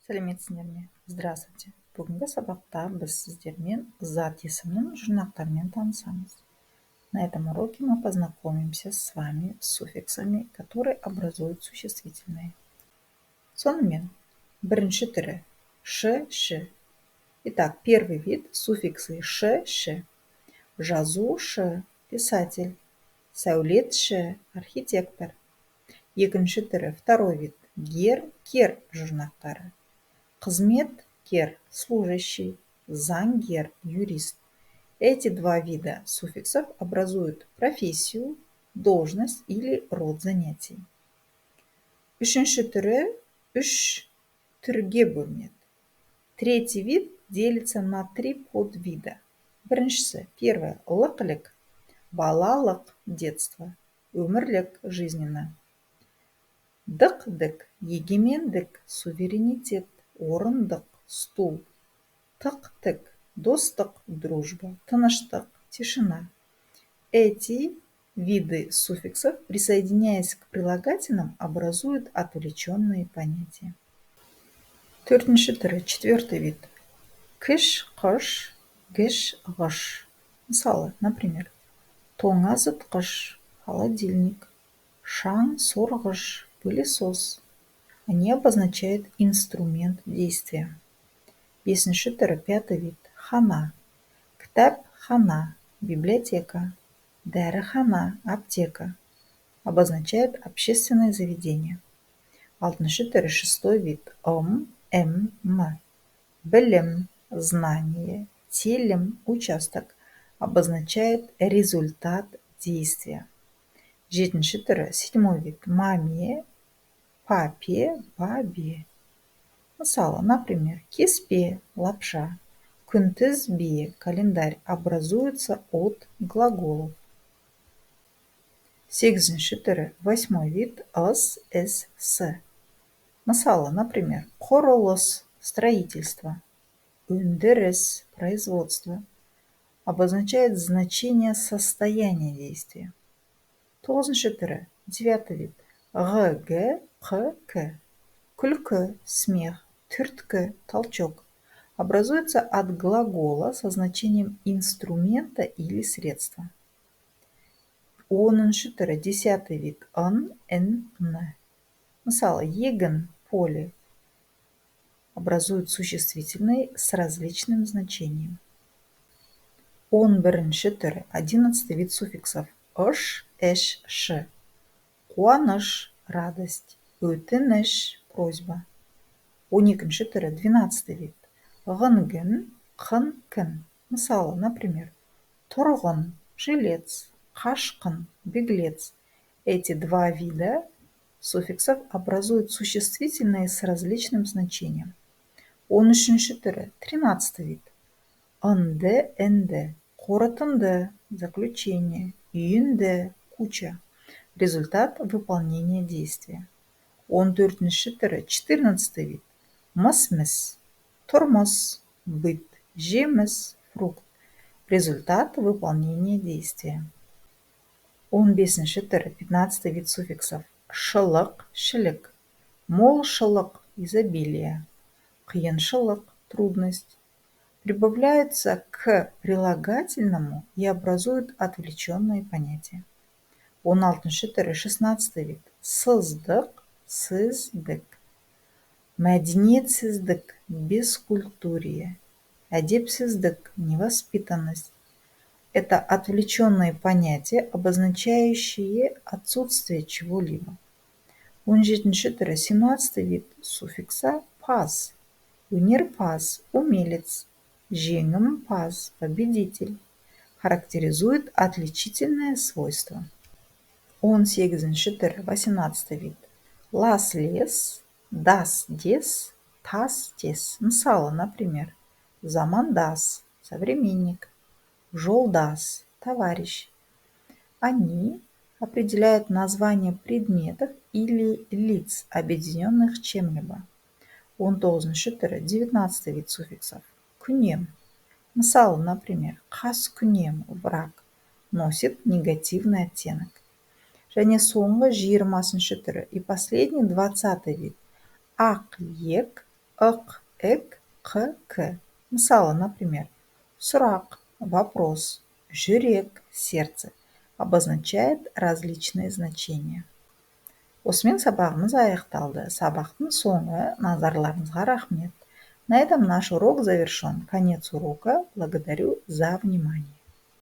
сәлеметсіңдер ме? Здравствуйте. Бүгінгі сабақта біз сіздермен зат есімнің жұрнақтарымен танысамыз. На этом уроке мы познакомимся с вами с суффиксами, которые образуют существительные. Сонымен, бірінші түрі ш, ш. Итак, первый вид суффиксы ш, ш. Жазу ш, писатель. Сәулет ш, архитектор. Екінші түрі второй вид гер, кер жұрнақтары. Қызметкер, служащий, заңгер, юрист. Эти два вида суффиксов образуют профессию, должность или род занятий. Үшінші түрі үш түрге бөлінеді. Третий вид делится на три подвида. Біріншісі, первое, лық-лік, балалық, детство, өмірлік, жизненно. Дық-дік, егемендік, суверенитет, орындық, стул. Тық-тік, достық, дружба, тыныштық, тишина. Эти виды суффиксов, присоединяясь к прилагательным, образуют отвлеченные понятия. Төртінші түрі, четвертый вид. Кіш, қыш, гіш, ғыш. Мысалы, например, тоңазытқыш, холодильник, шаң, сорғыш, пылесос. Они обозначают инструмент действия. Бесінші түрі, пятый вид. Хана. Кітапхана, библиотека. Дәріхана, аптека. Обозначает общественное заведение. Алтыншы түрі, шестой вид. М. Білім, знание, телім, участок. Обозначает результат действия. Жетінші түрі, седьмой вид. Маме, папе, бабе. Мысалы, например, кеспе, лапша, күнтізбе, календарь образуются от глаголов. Сегізінші түрі, восьмой вид, ыс, іс, с. Мысалы, например, құрылыс, строительство, өндіріс, производство. Обозначает значение состояния действия. Тоғызыншы түрі, девятый вид, г, г, қ, к. Күлкі, смех, түрткі, толчок. Образуется от глагола со значением инструмента или средства. Оныншы түрі, десятый вид, н, н. Мысалы, егін, поле. Образуют существительные с различным значением. Он бірінші түрі, одиннадцатый вид суффиксов. Ыш, эш, ш. Қуаныш, радость. Өтініш, просьба. 12-ші түрі, 12-й вид. Ғынгін, қын, кін. Мысалы, например, тұрғын, жилец, қашқын, беглец. Эти два вида суффиксов образуют существительные с различным значением. 13-ші түрі, 13-й вид. Ынды, энді. Қорытынды, заключение. Үйінді, куча. Результат выполнения действия. 14-ші түрі, 14-й вид. Мыс-міс, тұрмыс, быт, жеміс, фрукт. Результат выполнения действия. 15-ші түрі, 15-й вид суффиксов. Шылық, шілік, молшылық, изобилие, қиыншылық, трудность. Прибавляются к прилагательному и образуют отвлеченные понятия. 16-ші түрі, 16-й вид. Сыздық, сіздік. Мәдениетсіздік, бескультурие. Әдепсіздік, невоспитанность. Это отвлеченные понятия, обозначающие отсутствие чего-либо. 17-ші түрі, 17-й вид суффикса пас. Өнерпаз, умелец. Жеңімпаз, победитель. Характеризует отличительное свойство. 18-ші түрі, 18-й вид. Лас лес, дас дес, тас тес. Мысалы, например, замандас, современник, жолдас, товарищ. Они определяют название предметов или лиц, объединенных чем-либо. 19-ші түрі, 19-й вид суффиксов. Күнем. Мысалы, например, қас күнем, враг, носит негативный оттенок. Және соңғы 20-ші түрі и последний 20-й вид. Ақ ек, ык, эк, к, к. Мысалы, например, сурақ, вопрос, жүрек, сердце обозначает различные значения. Осымен сабағымыз аяқталды. Сабақтың соңы. Назарларыңызға рахмет. На этом наш урок завершен. Конец урока. Благодарю за внимание.